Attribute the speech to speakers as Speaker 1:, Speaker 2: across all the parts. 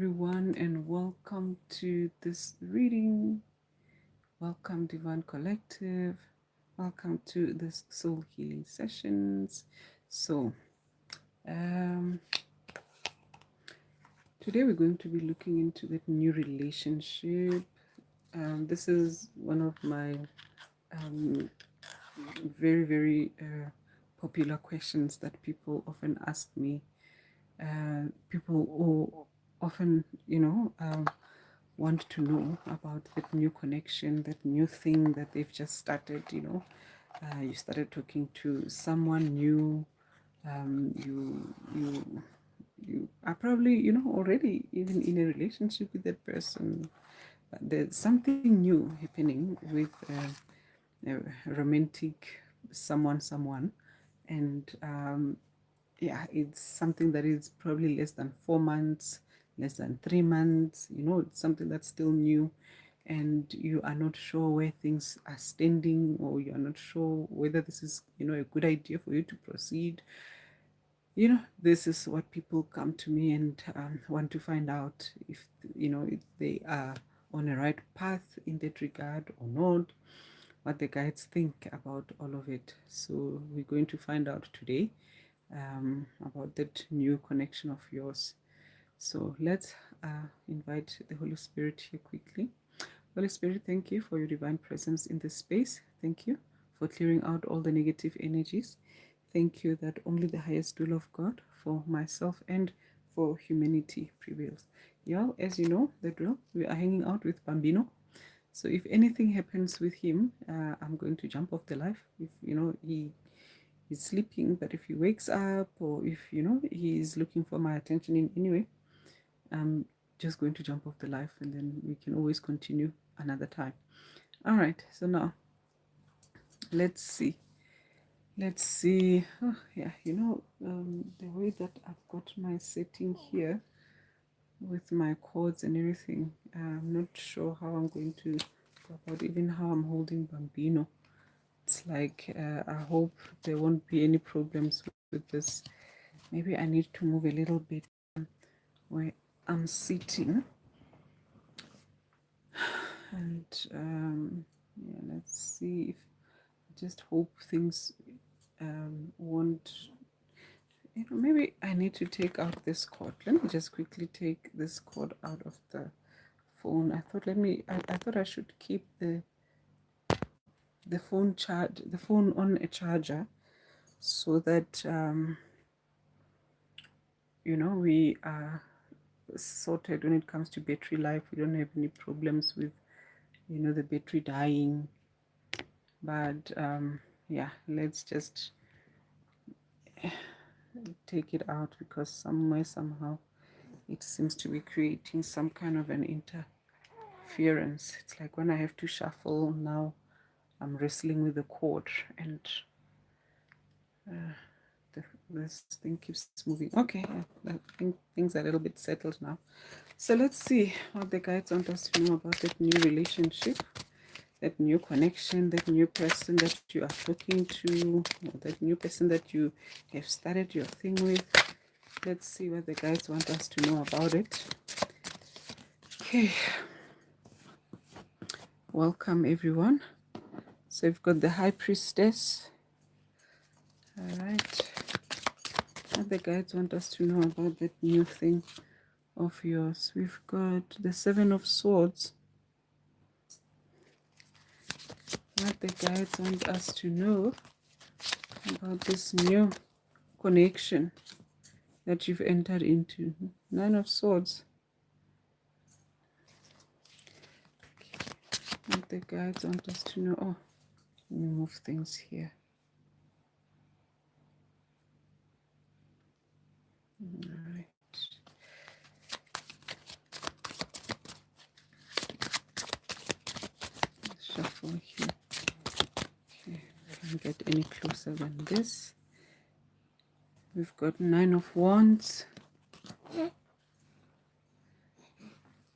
Speaker 1: everyone, and welcome to this reading. Welcome, Divine Collective. Welcome to this soul healing sessions. So, um, today we're going to be looking into the new relationship. This is one of my very popular questions that people often ask me. People who often, want to know about that new connection, that new thing that they've just started. You started talking to someone new. You are probably, already even in a relationship with that person, but there's something new happening with a romantic someone, and yeah, it's something that is probably less than 4 months, less than 3 months. It's something that's still new, and you are not sure where things are standing, or you are not sure whether this is, a good idea for you to proceed. This is what people come to me and want to find out if they are on the right path in that regard or not, what the guides think about all of it. So we're going to find out today about that new connection of yours. So let's invite the Holy Spirit here quickly. Holy Spirit, thank you for your divine presence in this space. Thank you for clearing out all the negative energies. Thank you that only the highest will of God for myself and for humanity prevails. Y'all, as you know, the drill, we are hanging out with Bambino. So if anything happens with him, I'm going to jump off the life. If, he's sleeping, but if he wakes up, or if, he's looking for my attention in any way, I'm just going to jump off the life, and then we can always continue another time. All right, so now let's see. Oh, yeah, the way that I've got my setting here with my chords and everything, I'm not sure how I'm going to go about even how I'm holding Bambino. It's like, I hope there won't be any problems with this. Maybe I need to move a little bit where I'm sitting. And yeah, let's see if I just hope things won't. Maybe I need to take out this cord. Let me just quickly take this cord out of the phone. I thought I should keep the phone on a charger, so that we are sorted when it comes to battery life. We don't have any problems with the battery dying. But yeah, let's just take it out, because somehow it seems to be creating some kind of an interference. It's like when I have to shuffle now, I'm wrestling with the cord, and this thing keeps moving. Okay, I think things are a little bit settled now. So let's see what the guides want us to know about that new relationship, that new connection, that new person that you are talking to, or that new person that you have started your thing with. Let's see what the guides want us to know about it. Okay, welcome everyone. So we've got the High Priestess. All right, what the guides want us to know about that new thing of yours. We've got the Seven of Swords. What the guides want us to know about this new connection that you've entered into. Nine of Swords. What the guides want us to know. Oh, let me move things here. All right. Shuffle here. Okay, can't get any closer than this. We've got Nine of Wands.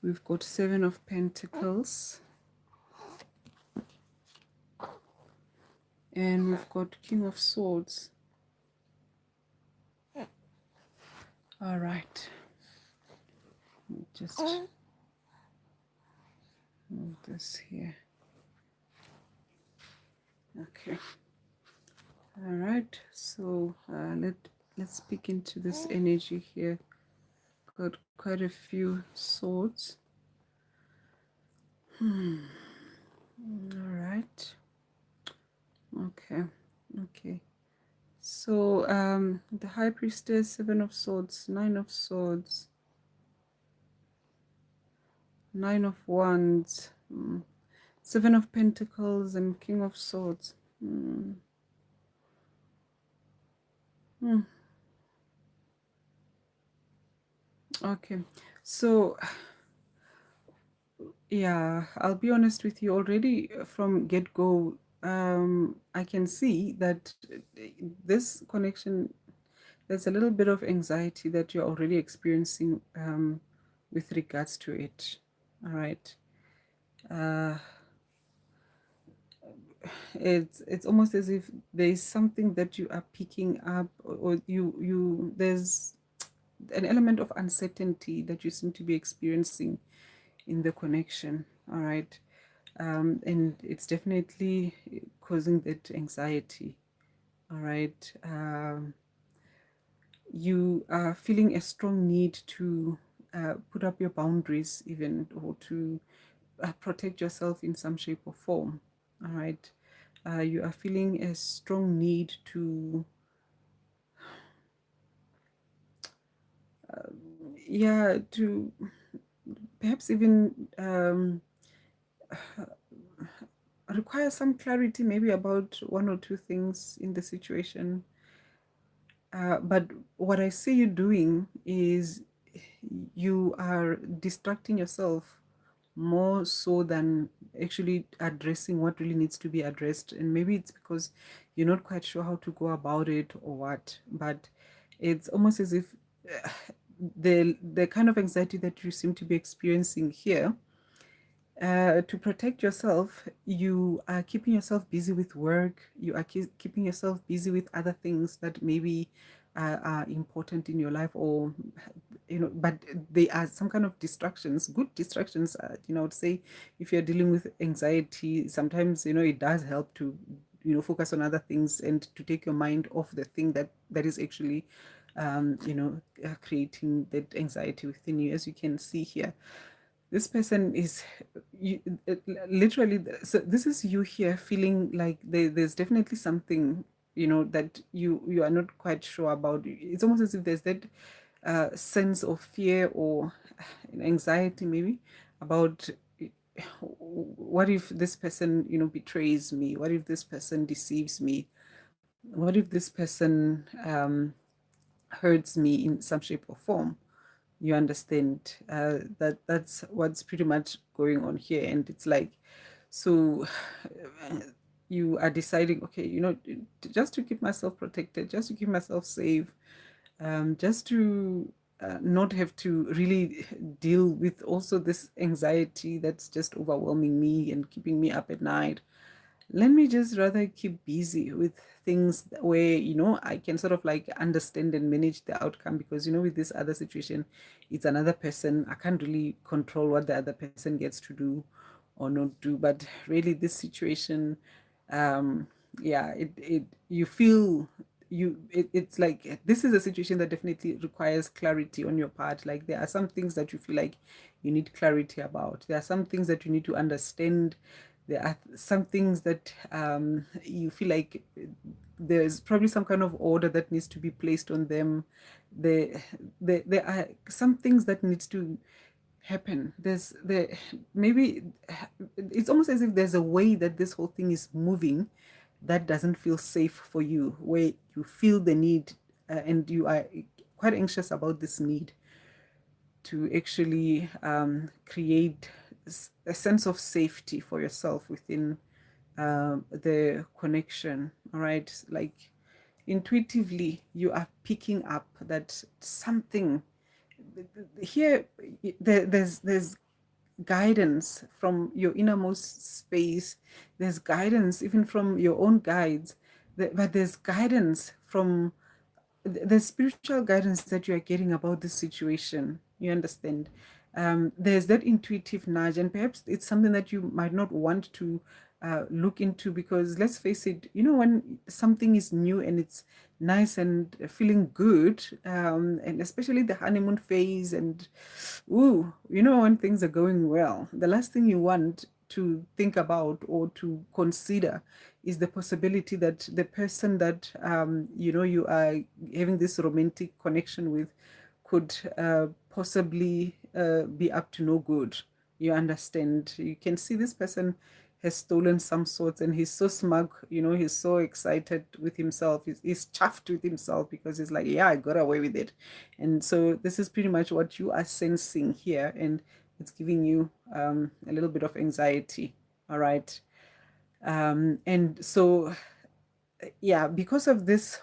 Speaker 1: We've got Seven of Pentacles. And we've got King of Swords. All right. just move this here. Okay. All right. So let's peek into this energy here. Got quite a few swords. All right. Okay. Okay. So the High Priestess, Seven of Swords, Nine of Swords, Nine of Wands, Seven of Pentacles, and King of Swords. Okay, so yeah, I'll be honest with you, already from get-go, I can see that this connection, there's a little bit of anxiety that you're already experiencing with regards to it. All right. It's almost as if there's something that you are picking up, or there's an element of uncertainty that you seem to be experiencing in the connection. All right. And it's definitely causing that anxiety. All right. You are feeling a strong need to put up your boundaries, even, or to protect yourself in some shape or form. All right. You are feeling a strong need to, yeah, to perhaps even require some clarity, maybe about one or two things in the situation. But what I see you doing is you are distracting yourself more so than actually addressing what really needs to be addressed. And maybe it's because you're not quite sure how to go about it or what, but it's almost as if the kind of anxiety that you seem to be experiencing here, to protect yourself, you are keeping yourself busy with work. You are keeping yourself busy with other things that maybe are important in your life, or but they are some kind of distractions, good distractions. I would say, if you're dealing with anxiety, sometimes it does help to focus on other things and to take your mind off the thing that is actually creating that anxiety within you, as you can see here. This person is you, literally, so this is you here feeling like there's definitely something that you are not quite sure about. It's almost as if there's that sense of fear or anxiety, maybe, about what if this person betrays me, what if this person deceives me, what if this person hurts me in some shape or form. You understand, that's what's pretty much going on here. And it's like, so you are deciding, okay, just to keep myself protected, just to keep myself safe, just to not have to really deal with also this anxiety that's just overwhelming me and keeping me up at night. Let me just rather keep busy with things where I can sort of like understand and manage the outcome, because with this other situation, it's another person. I can't really control what the other person gets to do or not do. But really, this situation, yeah, it you feel, it's like this is a situation that definitely requires clarity on your part. Like, there are some things that you feel like you need clarity about. There are some things that you need to understand. There are some things that you feel like there's probably some kind of order that needs to be placed on them. There are some things that needs to happen. Maybe it's almost as if there's a way that this whole thing is moving that doesn't feel safe for you, where you feel the need, and you are quite anxious about this need to actually create a sense of safety for yourself within the connection. All right, like, intuitively you are picking up that something here, there's guidance from your innermost space. There's guidance even from your own guides, but there's guidance from the spiritual guidance that you are getting about this situation. You understand? there's that intuitive nudge, and perhaps it's something that you might not want to look into, because let's face it, when something is new and it's nice and feeling good, and especially the honeymoon phase, and when things are going well, the last thing you want to think about or to consider is the possibility that the person that you are having this romantic connection with could possibly be up to no good. You understand? You can see this person has stolen some sorts, and he's so smug, he's so excited with himself. He's chuffed with himself because he's like, yeah, I got away with it. And so this is pretty much what you are sensing here, and it's giving you a little bit of anxiety. All right. And so, yeah, because of this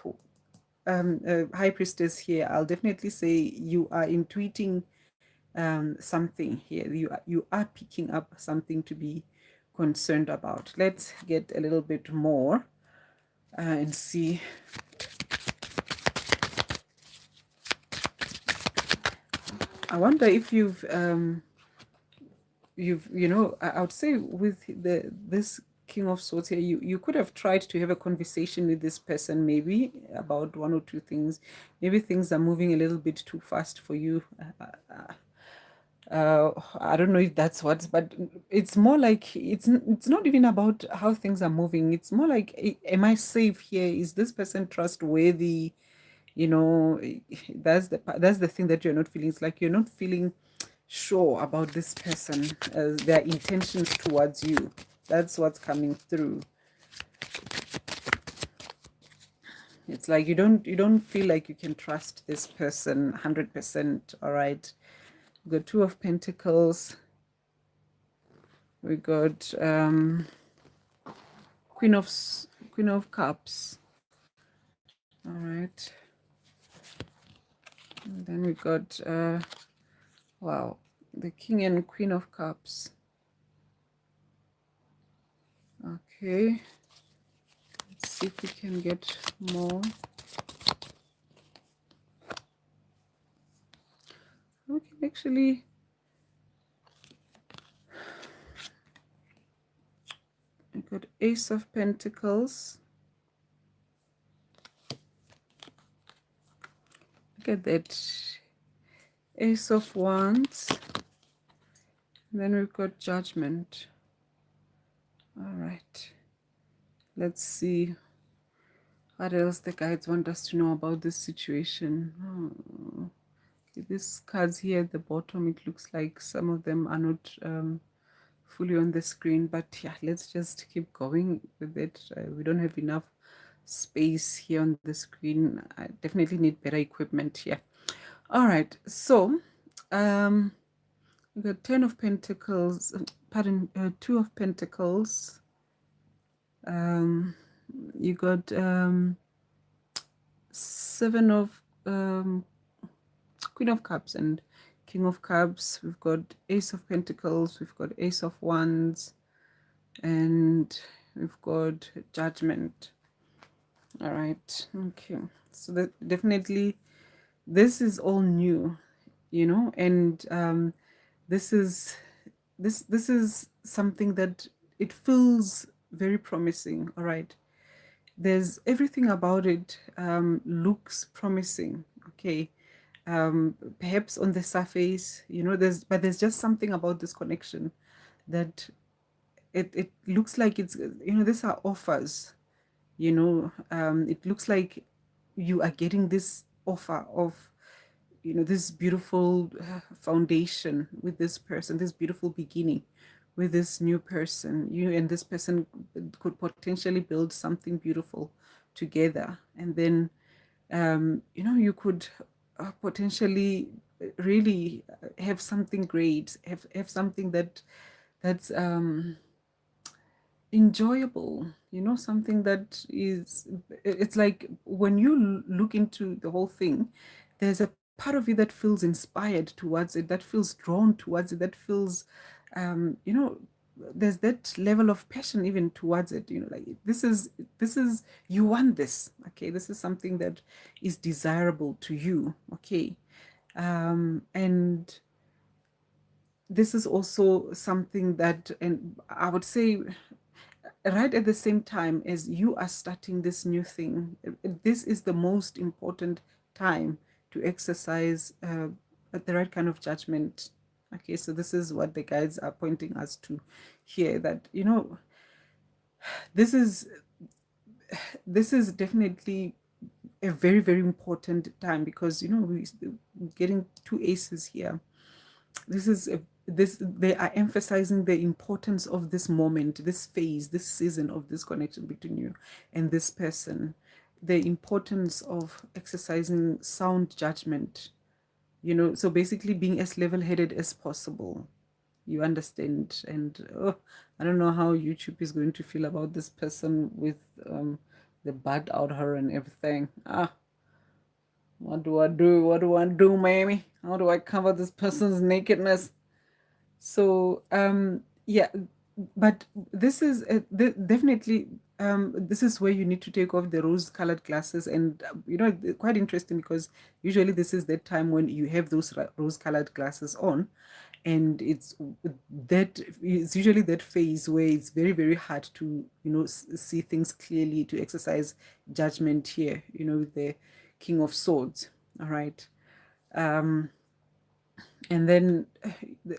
Speaker 1: high priestess here, I'll definitely say you are intuiting something here. You are picking up something to be concerned about. Let's get a little bit more and see. I wonder if I would say with this King of Swords here, you could have tried to have a conversation with this person, maybe about one or two things. Maybe things are moving a little bit too fast for you. I don't know if that's what, but it's more like it's not even about how things are moving. It's more like, am I safe here? Is this person trustworthy? You know, that's the thing that you're not feeling. It's like you're not feeling sure about this person, their intentions towards you. That's what's coming through. It's like you don't feel like you can trust this person 100%. All right. We got Two of Pentacles. We got Queen of Cups. All right. And then we got wow, the King and Queen of Cups. Okay. Let's see if we can get more. We can actually I got Ace of Pentacles. Look at that. Ace of Wands. And then we've got Judgment. All right. Let's see what else the guides want us to know about this situation. Oh. Okay, these cards here at the bottom, it looks like some of them are not fully on the screen, but yeah, let's just keep going with it. We don't have enough space here on the screen. I definitely need better equipment here. All right, so we got 10 of Pentacles, pardon, 2 of Pentacles. You got 7 of Queen of Cups and King of Cups. We've got Ace of Pentacles. We've got Ace of Wands, and we've got Judgment. All right. Okay. So that definitely, this is all new, and this is something that it feels very promising. All right. There's everything about it looks promising. Okay. Perhaps on the surface, there's just something about this connection that it looks like it's, these are offers, it looks like you are getting this offer of, this beautiful foundation with this person, this beautiful beginning with this new person. You and this person could potentially build something beautiful together, and then you could potentially really have something great, have something that's enjoyable, something that is, it's like when you look into the whole thing, there's a part of you that feels inspired towards it, that feels drawn towards it, that feels there's that level of passion even towards it, like this is you want this. Okay, this is something that is desirable to you. Okay. And this is also something that, and I would say, right at the same time as you are starting this new thing, this is the most important time to exercise the right kind of judgment. Okay, so this is what the guides are pointing us to here, that, you know, this is this is definitely a very, very important time, because, you know, we're getting two aces here. This is this, they are emphasizing the importance of this moment, this phase, this season of this connection between you and this person, the importance of exercising sound judgment, you know, so basically being as level-headed as possible, you understand. And I don't know how YouTube is going to feel about this person with the bud out her and everything. What do I do? What do I do, mammy? How do I cover this person's nakedness? So yeah, but this is definitely this is where you need to take off the rose-colored glasses, and you know, quite interesting, because usually this is the time when you have those rose-colored glasses on, and it's usually that phase where it's very, very hard to, you know, see things clearly, to exercise judgment here, you know, with the King of Swords. All right. um and then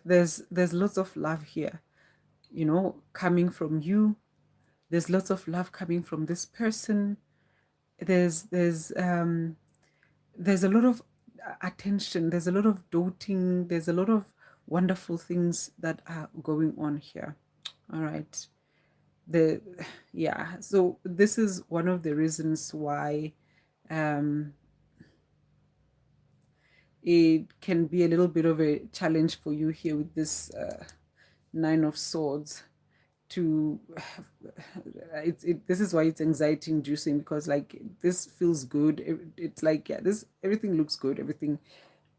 Speaker 1: there's lots of love here, you know, coming from you. There's lots of love coming from this person. There's a lot of attention, there's a lot of doting, there's a lot of wonderful things that are going on here. All right. The Yeah, so this is one of the reasons why um it can be a little bit of a challenge for you here with this Nine of Swords to this is why it's anxiety inducing, because like this feels good. It's like, yeah, this, everything looks good, everything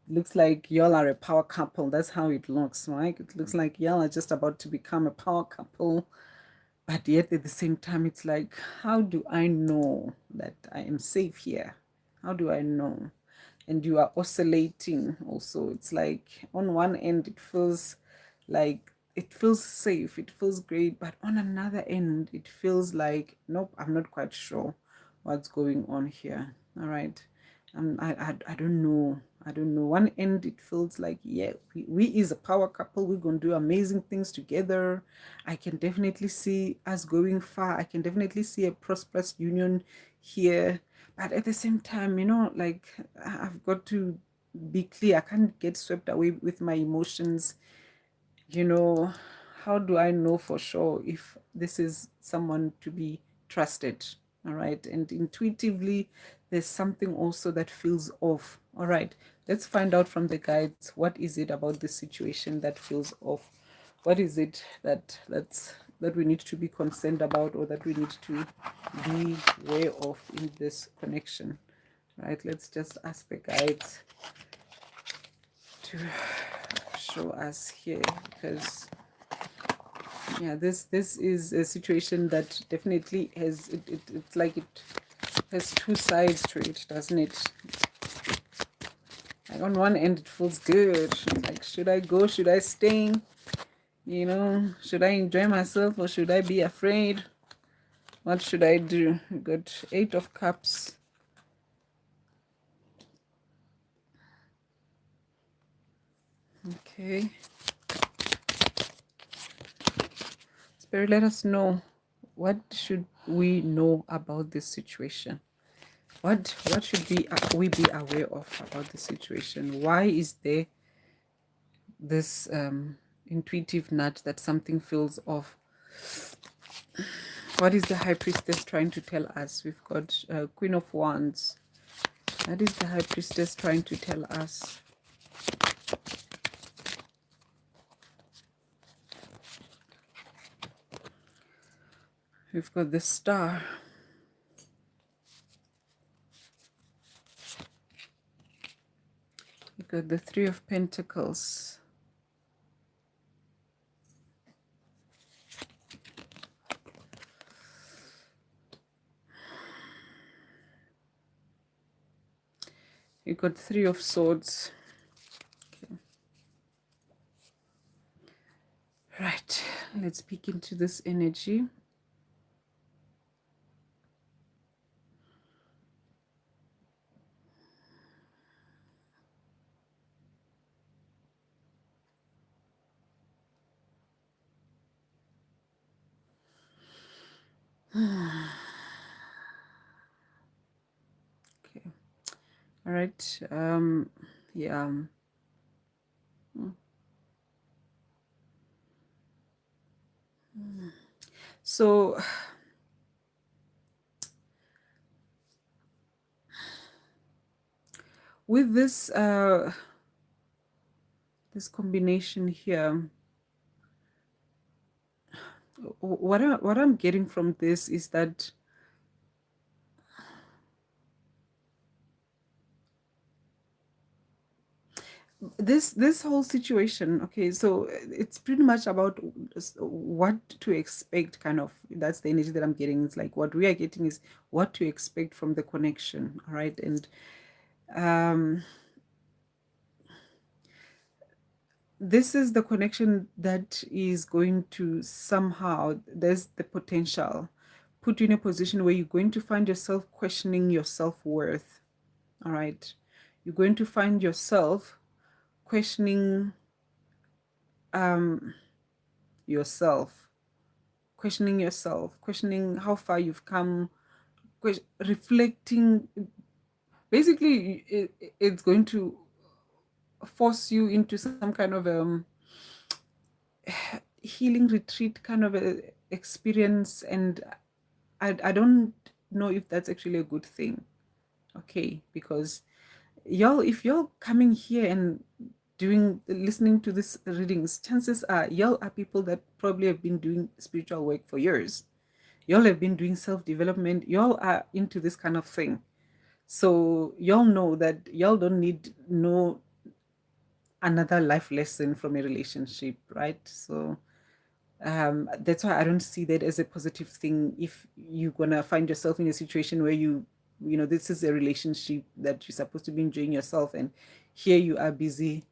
Speaker 1: looks like y'all are a power couple. That's how it looks, right? It looks like y'all are just about to become a power couple, but yet at the same time it's like, how do I know that I am safe here? How do I know? And you are oscillating also. It's like on one end it feels like it feels safe, it feels great, but on another end it feels like, nope, I'm not quite sure what's going on here. All right. I don't know. I don't know. One end it feels like, yeah, we is a power couple, we're gonna do amazing things together. I can definitely see us going far. I can definitely see a prosperous union here. But at the same time, you know, like, I've got to be clear. I can't get swept away with my emotions. You know, how do I know for sure if this is someone to be trusted? All right. And intuitively, there's something also that feels off. All right. Let's find out from the guides, what is it about this situation that feels off? What is it that we need to be concerned about, or that we need to be aware of in this connection? Right. Let's just ask the guides to show us here, because yeah, this is a situation that definitely has it's like it has two sides to it, doesn't it? Like on one end it feels good, like, should I go, should I stay, you know, should I enjoy myself or should I be afraid? What should I do? We got 8 of Cups. Okay, Spirit, let us know, what should we know about this situation? What should we be aware of about the situation? Why is there this intuitive nudge that something feels off? What is the High Priestess trying to tell us? We've got Queen of Wands. That is the High Priestess trying to tell us. We've got the Star. We've got the Three of Pentacles. We've got Three of Swords. Okay. Right, let's peek into this energy. Okay, all right. Yeah. So with this combination here, what I'm getting from this is that this whole situation, okay, so it's pretty much about what to expect, kind of. That's the energy that I'm getting. It's like what we are getting is what to expect from the connection, all right? And um this is the connection that is going to somehow, there's the potential, put you in a position where you're going to find yourself questioning your self-worth, all right? You're going to find yourself questioning yourself, questioning how far you've come, reflecting. Basically, it's going to force you into some kind of healing retreat kind of a experience, and I don't know if that's actually a good thing, okay? Because y'all, if you're coming here and doing listening to these readings, chances are y'all are people that probably have been doing spiritual work for years. Y'all have been doing self-development. Y'all are into this kind of thing. So y'all know that y'all don't need no another life lesson from a relationship, right? So that's why I don't see that as a positive thing. If you're gonna find yourself in a situation where you know, this is a relationship that you're supposed to be enjoying yourself, and here you are busy,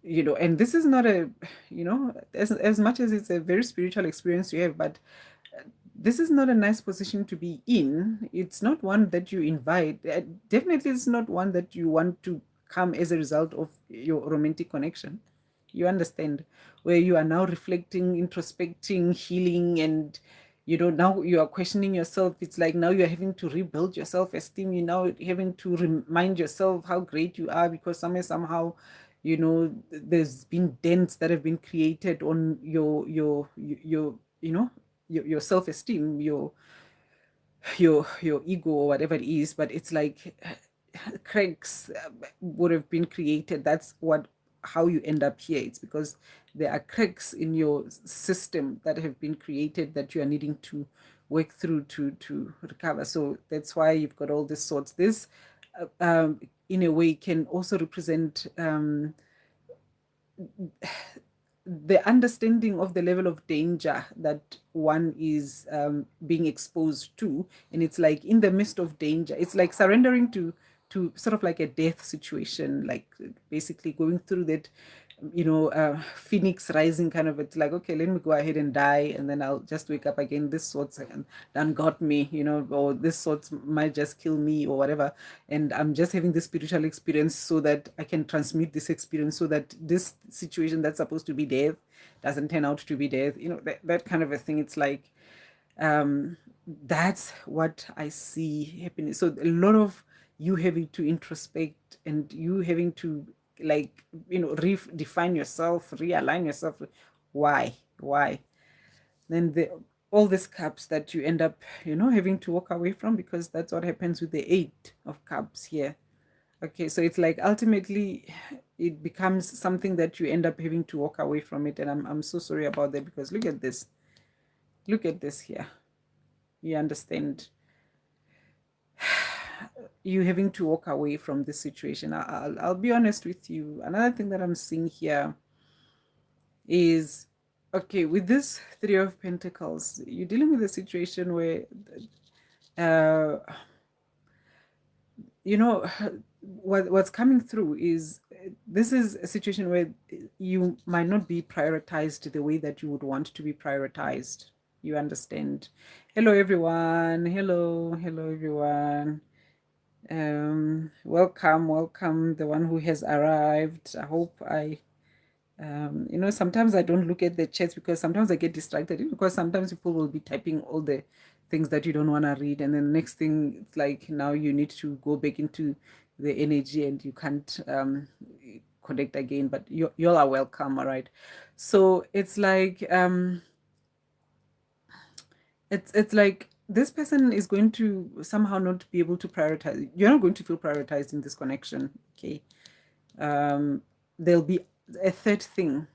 Speaker 1: you know. And this is not a, you know, as much as it's a very spiritual experience you have, but this is not a nice position to be in. It's not one that you invite. Definitely, it's not one that you want to come as a result of your romantic connection. You understand? Where you are now reflecting, introspecting, healing, and you know, now you are questioning yourself. It's like now you're having to rebuild your self-esteem. You're now having to remind yourself how great you are, because somehow, you know, there's been dents that have been created on your you know, your self-esteem, your ego, or whatever it is. But it's like cracks would have been created. That's what, how you end up here. It's because there are cracks in your system that have been created that you are needing to work through to recover. So that's why you've got all these sorts. This in a way can also represent the understanding of the level of danger that one is being exposed to. And it's like in the midst of danger, it's like surrendering to sort of like a death situation, like basically going through that, you know, phoenix rising kind of. It's like, okay, let me go ahead and die, and then I'll just wake up again. This sorts done got me, you know, or this sorts might just kill me or whatever. And I'm just having this spiritual experience so that I can transmit this experience, so that this situation that's supposed to be death doesn't turn out to be death, you know, that kind of a thing. It's like that's what I see happening. So a lot of you having to introspect, and you having to, like, you know, redefine yourself, realign yourself. Why then the all these cups that you end up, you know, having to walk away from, because that's what happens with the 8 of cups here. Okay, so it's like ultimately it becomes something that you end up having to walk away from it. And I'm so sorry about that, because look at this here. You understand, you having to walk away from this situation. I'll be honest with you. Another thing that I'm seeing here is, okay, with this 3 of Pentacles, you're dealing with a situation where, uh, you know, what's coming through is this is a situation where you might not be prioritized the way that you would want to be prioritized. You understand? Hello, everyone. Hello, everyone. Welcome, the one who has arrived. I hope sometimes I don't look at the chats because sometimes I get distracted because sometimes people will be typing all the things that you don't want to read, and then the next thing it's like now you need to go back into the energy and you can't connect again. But you all are welcome, all right? So it's like this person is going to somehow not be able to prioritize. You're not going to feel prioritized in this connection, okay? There'll be a third thing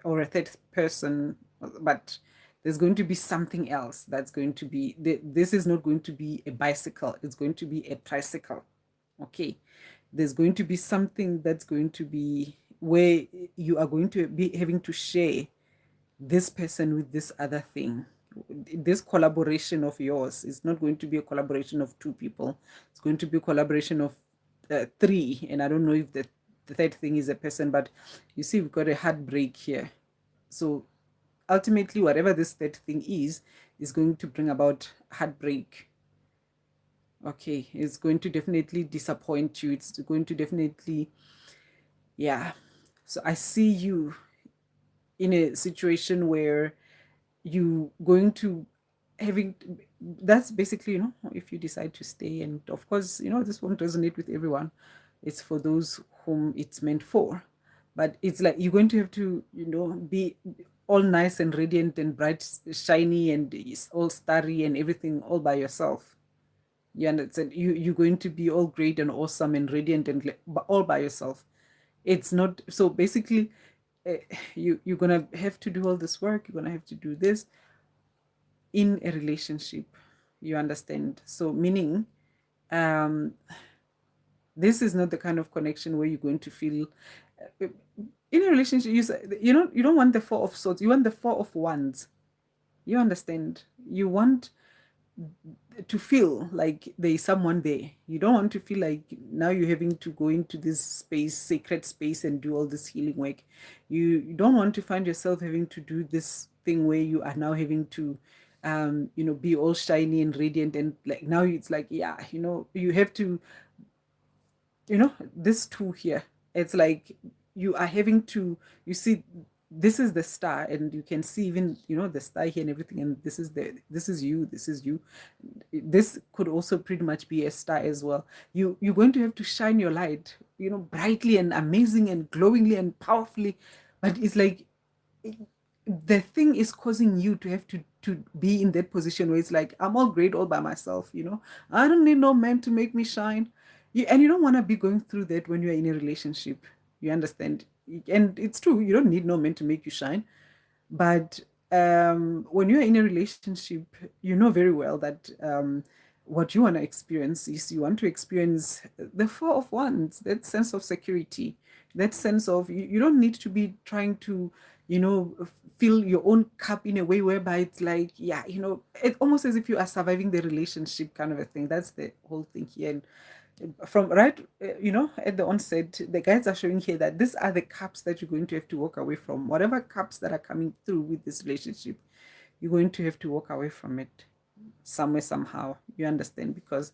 Speaker 1: or a third person, but there's going to be something else that's going to be, this is not going to be a bicycle, it's going to be a tricycle, okay? There's going to be something that's going to be where you are going to be having to share this person with this other thing. This collaboration of yours is not going to be a collaboration of two people, it's going to be a collaboration of three. And I don't know if the third thing is a person, but you see we've got a heartbreak here. So ultimately whatever this third thing is going to bring about heartbreak. Okay, it's going to definitely disappoint you, it's going to definitely, yeah. So I see you in a situation where you going to having, that's basically, if you decide to stay. And of course, this won't resonate with everyone, it's for those whom it's meant for. But it's like you're going to have to be all nice and radiant and bright, shiny, and it's all starry and everything all by yourself. You understand? You're going to be all great and awesome and radiant and all by yourself. It's not so. Basically, you're gonna have to do all this work, you're gonna have to do this in a relationship. You understand? So meaning, um this is not the kind of connection where you're going to feel in a relationship. You don't want the Four of Swords, you want the Four of Wands. You understand? You want to feel like there is someone there. You don't want to feel like now you're having to go into this space, sacred space, and do all this healing work. You don't want to find yourself having to do this thing where you are now having to be all shiny and radiant, and like now it's like, yeah, you have to, this two here, it's like you are having to, you see, this is the star, and you can see even, the star here and everything, and this is you, this could also pretty much be a star as well. You're going to have to shine your light, brightly and amazing and glowingly and powerfully. But it's like the thing is causing you to have to be in that position where it's like, I'm all great all by myself, I don't need no man to make me shine. And you don't want to be going through that when you're in a relationship. You understand? And it's true, you don't need no man to make you shine. But when you're in a relationship, you know very well that what you want to experience is, you want to experience the Four of Wands, that sense of security, that sense of, you don't need to be trying to, fill your own cup in a way whereby it's like, yeah, it's almost as if you are surviving the relationship kind of a thing. That's the whole thing here. And from right, at the onset, the guides are showing here that these are the cups that you're going to have to walk away from. Whatever cups that are coming through with this relationship, you're going to have to walk away from it somewhere, somehow. You understand? Because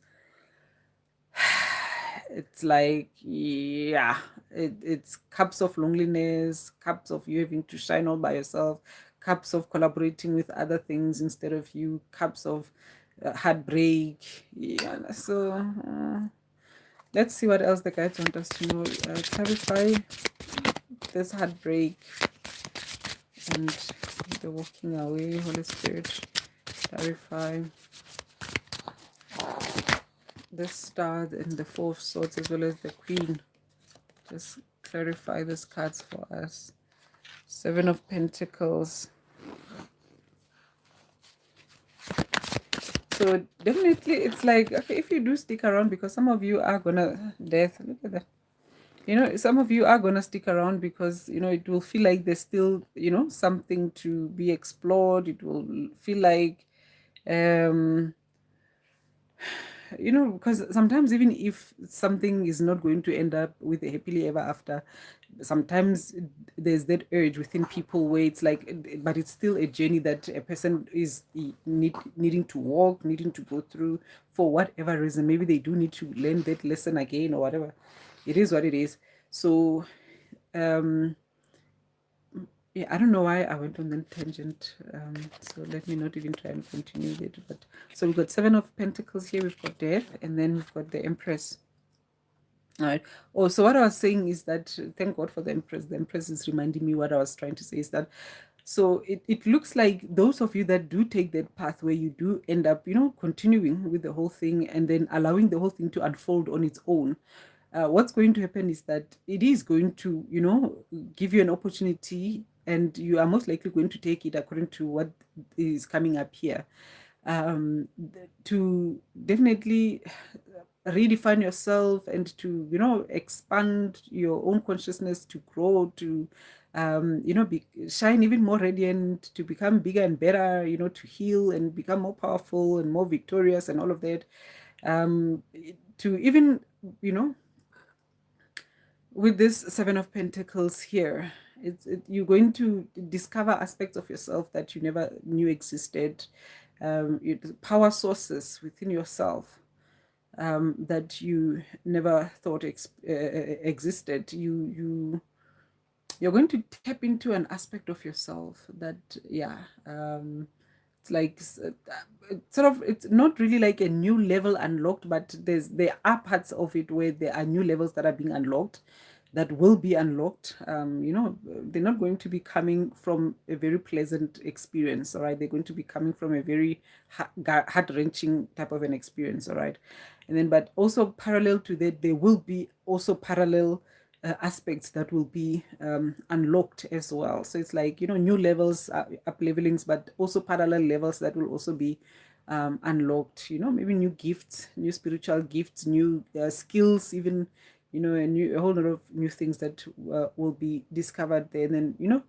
Speaker 1: it's like, yeah, it's cups of loneliness, cups of you having to shine all by yourself, cups of collaborating with other things instead of you, cups of heartbreak. Yeah, so let's see what else the guides want us to know. Clarify this heartbreak and the walking away. Holy Spirit, clarify the Star and the Four of Swords, as well as the Queen. Just clarify these cards for us. Seven of Pentacles. So definitely it's like, okay, if you do stick around, because some of you are gonna death, look at that. Some of you are gonna stick around because it will feel like there's still something to be explored. It will feel like you know, because sometimes even if something is not going to end up with a happily ever after, sometimes there's that urge within people where it's like, but it's still a journey that a person is needing to walk, needing to go through for whatever reason. Maybe they do need to learn that lesson again or whatever. It is what it is. So um yeah, I don't know why I went on that tangent. So let me not even try and continue it. But so we've got Seven of Pentacles here, we've got Death, and then we've got the Empress. All right. Oh, so what I was saying is that thank God for the Empress. The Empress is reminding me what I was trying to say is that so it looks like those of you that do take that path where you do end up, you know, continuing with the whole thing and then allowing the whole thing to unfold on its own. What's going to happen is that it is going to, you know, give you an opportunity and you are most likely going to take it according to what is coming up here. To definitely redefine yourself and to, you know, expand your own consciousness, to grow, to you know, shine even more radiant, to become bigger and better, you know, to heal and become more powerful and more victorious and all of that. To even, you know, with this Seven of Pentacles here, you're going to discover aspects of yourself that you never knew existed, power sources within yourself that you never thought existed. You're going to tap into an aspect of yourself that, yeah, it's like sort of, it's not really like a new level unlocked, but there are parts of it where there are new levels that are being unlocked, that will be unlocked. You know, they're not going to be coming from a very pleasant experience, all right? They're going to be coming from a very heart-wrenching type of an experience, all right? And then, but also parallel to that, there will be also parallel aspects that will be unlocked as well. So it's like, you know, new levels, up levelings, but also parallel levels that will also be unlocked, you know, maybe new gifts, new spiritual gifts, new skills, even, you know, a whole lot of new things that will be discovered there. And then, you know,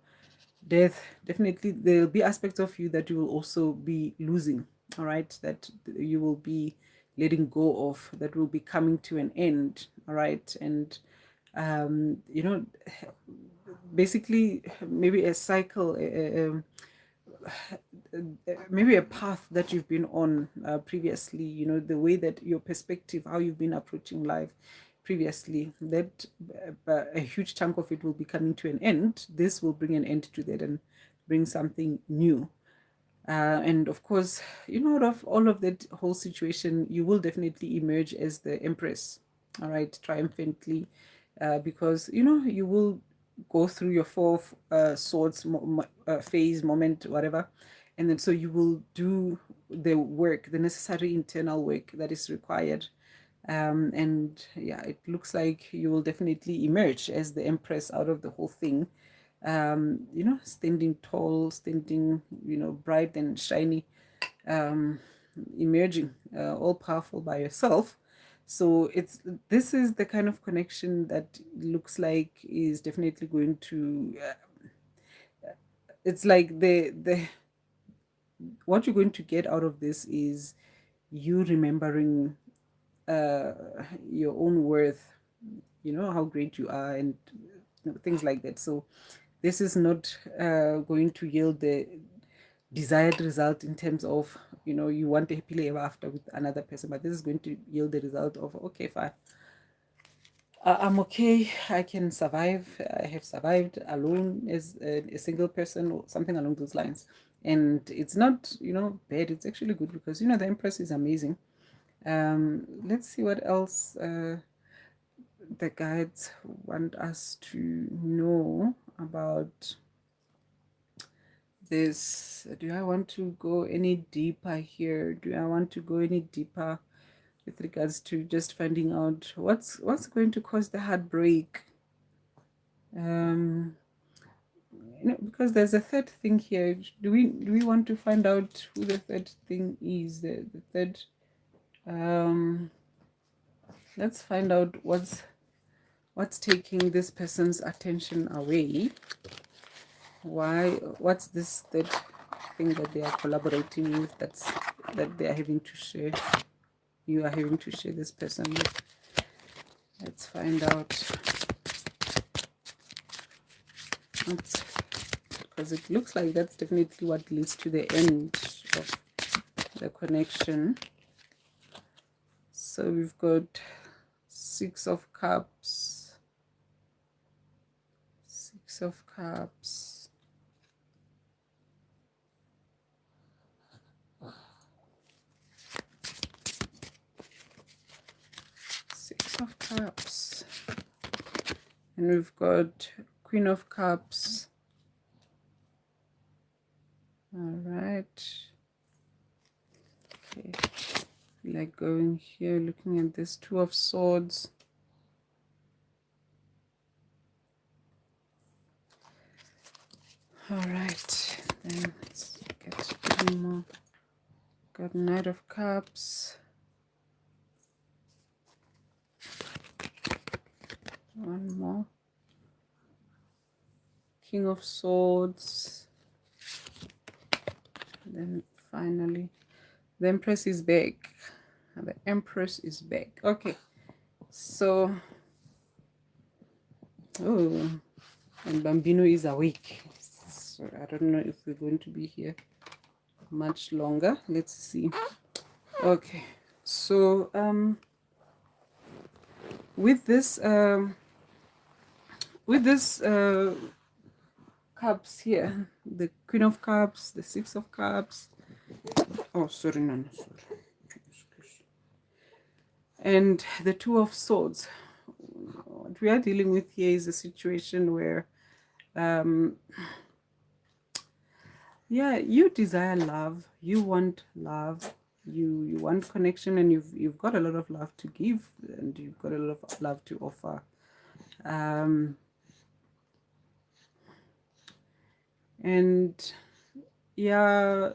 Speaker 1: death, definitely there'll be aspects of you that you will also be losing, all right, that you will be letting go of, that will be coming to an end, all right. And you know, basically maybe a cycle, maybe a path that you've been on previously, you know, the way that your perspective, how you've been approaching life previously, that a huge chunk of it will be coming to an end. This will bring an end to that and bring something new. And of course, you know, out of all of that whole situation, you will definitely emerge as the Empress, all right, triumphantly, because, you know, you will go through your four swords phase, moment, whatever. And then so you will do the work, the necessary internal work that is required. And yeah, it looks like you will definitely emerge as the Empress out of the whole thing. You know, standing tall, standing, you know, bright and shiny, um, emerging, all powerful by yourself. So this is the kind of connection that looks like is definitely going to. It's like the what you're going to get out of this is you remembering uh, your own worth, you know, how great you are, and you know, things like that. So this is not going to yield the desired result in terms of, you know, you want a happily ever after with another person, but this is going to yield the result of, okay, fine, I'm okay, I can survive, I have survived alone as a single person or something along those lines. And it's not, you know, bad, it's actually good because, you know, the Empress is amazing. Let's see what else the guides want us to know about this. Do I want to go any deeper here? Do I want to go any deeper with regards to just finding out what's going to cause the heartbreak? You know, because there's a third thing here. Do we want to find out who the third thing is? The third. Let's find out what's taking this person's attention away. What's this third thing that they are collaborating with, that they are having to share? you are having to share this person with. Let's find out. Because it looks like that's definitely what leads to the end of the connection. So we've got 6 of Cups, 6 of Cups, 6 of Cups, and we've got Queen of Cups. All right. Okay. Like going here, looking at this 2 of Swords. All right. Then let's get 1 more. Got Knight of Cups. 1 more. King of Swords. And then finally, the Empress is back. The Empress is back. Okay. So, oh, and Bambino is awake. So I don't know if we're going to be here much longer. Let's see. Okay. So, with this cups here, the Queen of Cups, the 6 of Cups. Oh, sorry, no, sorry. And the 2 of Swords. What we are dealing with here is a situation where, yeah, you desire love, you want love, you want connection, and you've got a lot of love to give, and you've got a lot of love to offer. And yeah,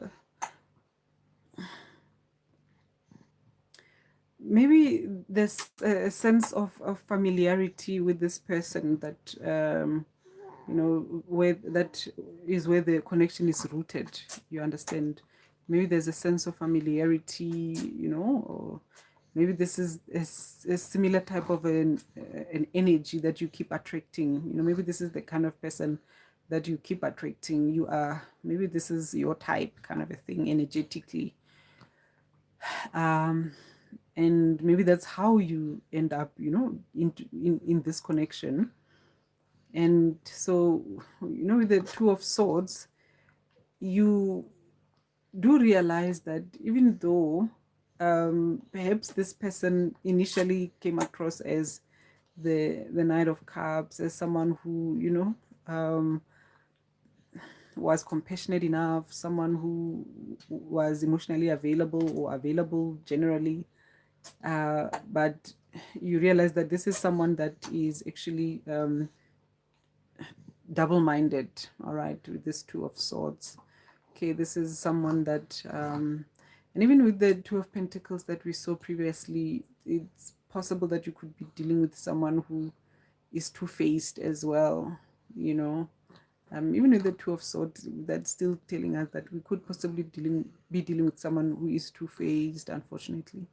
Speaker 1: maybe there's a sense of familiarity with this person that you know, where that is where the connection is rooted. You understand? Maybe there's a sense of familiarity, you know, or maybe this is a similar type of an energy that you keep attracting. You know, maybe this is the kind of person that you keep attracting. You are, maybe this is your type, kind of a thing, energetically. And maybe that's how you end up, you know, in this connection. And so, you know, with the 2 of Swords, you do realize that even though perhaps this person initially came across as the Knight of Cups, as someone who, you know, was compassionate enough, someone who was emotionally available or available generally, but you realize that this is someone that is actually double-minded, all right, with this 2 of Swords. Okay, this is someone that and even with the 2 of Pentacles that we saw previously, it's possible that you could be dealing with someone who is two-faced as well, you know. Even with the 2 of Swords, that's still telling us that we could possibly be dealing with someone who is two-faced, unfortunately.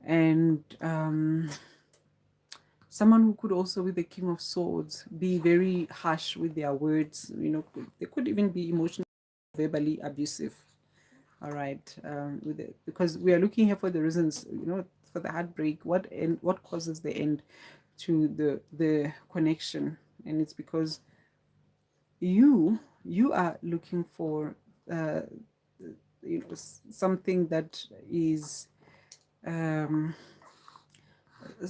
Speaker 1: And someone who could also, with the King of Swords, be very harsh with their words. You know, they could even be emotionally, verbally abusive. All right, with it, because we are looking here for the reasons. You know, for the heartbreak, what causes the end to the connection, and it's because you are looking for you know, something that is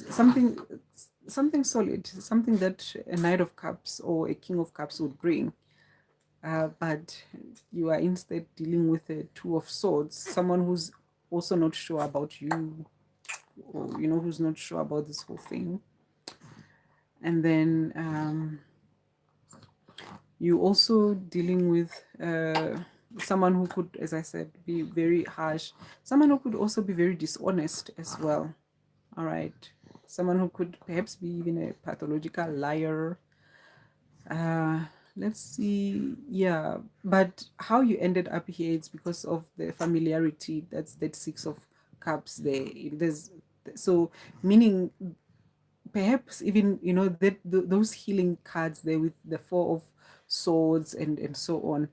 Speaker 1: something solid, something that a Knight of Cups or a King of Cups would bring, but you are instead dealing with a 2 of Swords, someone who's also not sure about you, or you know, who's not sure about this whole thing. And then you also dealing with someone who could, as I said, be very harsh, someone who could also be very dishonest as well. All right, someone who could perhaps be even a pathological liar. Let's see. Yeah, but how you ended up here, it's because of the familiarity. That's that 6 of Cups there. So meaning perhaps even that those healing cards there with the Four of Swords and so on,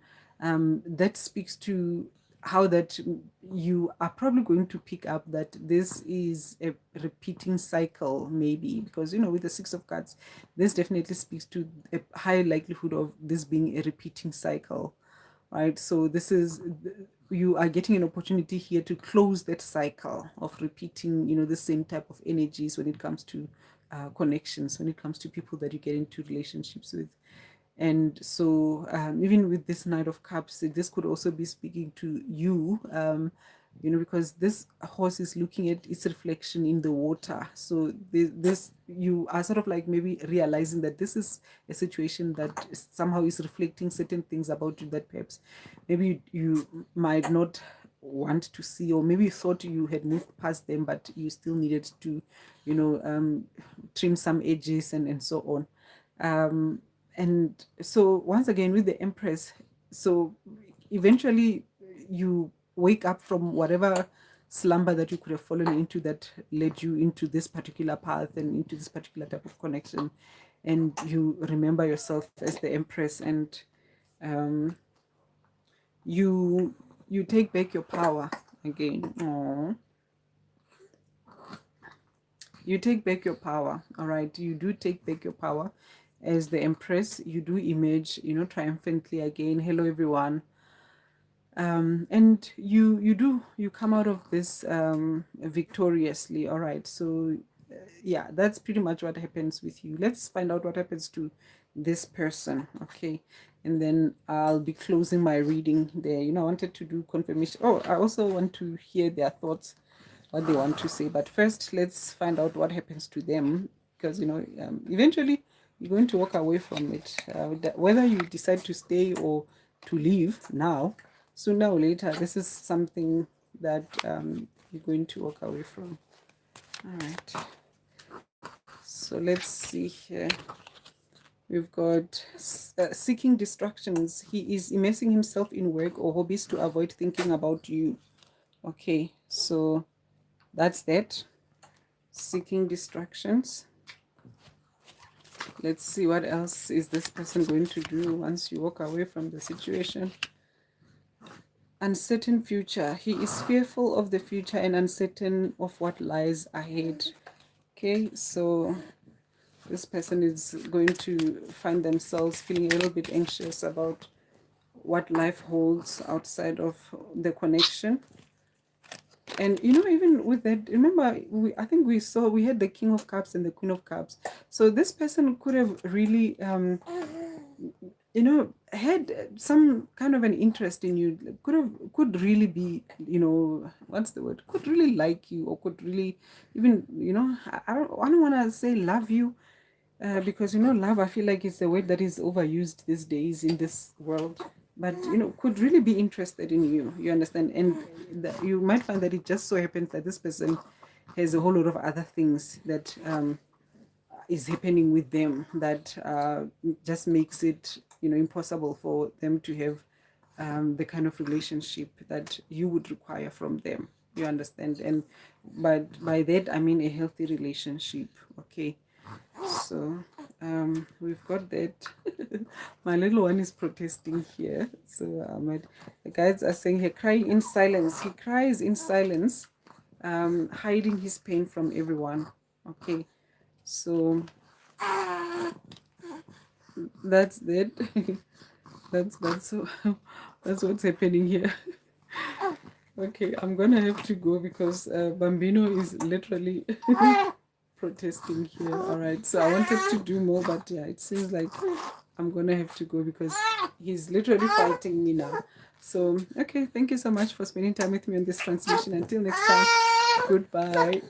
Speaker 1: that speaks to how that you are probably going to pick up that this is a repeating cycle, maybe because with the Six of Cards, this definitely speaks to a high likelihood of this being a repeating cycle, right? So this is, you are getting an opportunity here to close that cycle of repeating the same type of energies when it comes to connections, when it comes to people that you get into relationships with. And so even with this Knight of Cups, this could also be speaking to you, because this horse is looking at its reflection in the water. So this, you are sort of like maybe realizing that this is a situation that somehow is reflecting certain things about you that perhaps maybe you might not want to see, or maybe you thought you had moved past them, but you still needed to trim some edges and so on. And so once again with the Empress, so eventually you wake up from whatever slumber that you could have fallen into that led you into this particular path and into this particular type of connection, and you remember yourself as the Empress, and you take back your power again. Aww. You take back your power. All right, you do take back your power as the Empress. You do emerge triumphantly again. Hello everyone. And you come out of this victoriously. All right, so yeah, that's pretty much what happens with you. Let's find out what happens to this person. Okay, and then I'll be closing my reading there. I wanted to do confirmation. Oh, I also want to hear their thoughts, what they want to say, but first let's find out what happens to them, because eventually you're going to walk away from it, whether you decide to stay or to leave now, sooner or later this is something that you're going to walk away from. All right, so let's see here. We've got seeking distractions. He is immersing himself in work or hobbies to avoid thinking about you. Okay, so that's that. Seeking distractions. Let's see what else is this person going to do once you walk away from the situation. Uncertain future. He is fearful of the future and uncertain of what lies ahead. Okay, so this person is going to find themselves feeling a little bit anxious about what life holds outside of the connection. And even with that, remember, I think we had the King of Cups and the Queen of Cups. So this person could have really had some kind of an interest in you, could really be, what's the word, could really like you, or could really even, I don't want to say love you, because love, I feel like it's a word that is overused these days in this world, but could really be interested in you, you understand, and you might find that it just so happens that this person has a whole lot of other things that is happening with them that just makes it impossible for them to have the kind of relationship that you would require from them, you understand, and but by that I mean a healthy relationship. Okay, so we've got that. My little one is protesting here, so the guys are saying here, crying in silence. He cries in silence, hiding his pain from everyone. Okay, so that's that. that's that's what's happening here. Okay, I'm gonna have to go because Bambino is literally protesting here. All right, so I wanted to do more, but yeah, it seems like I'm gonna have to go because he's literally fighting me now. So okay, thank you so much for spending time with me on this transmission. Until next time, goodbye.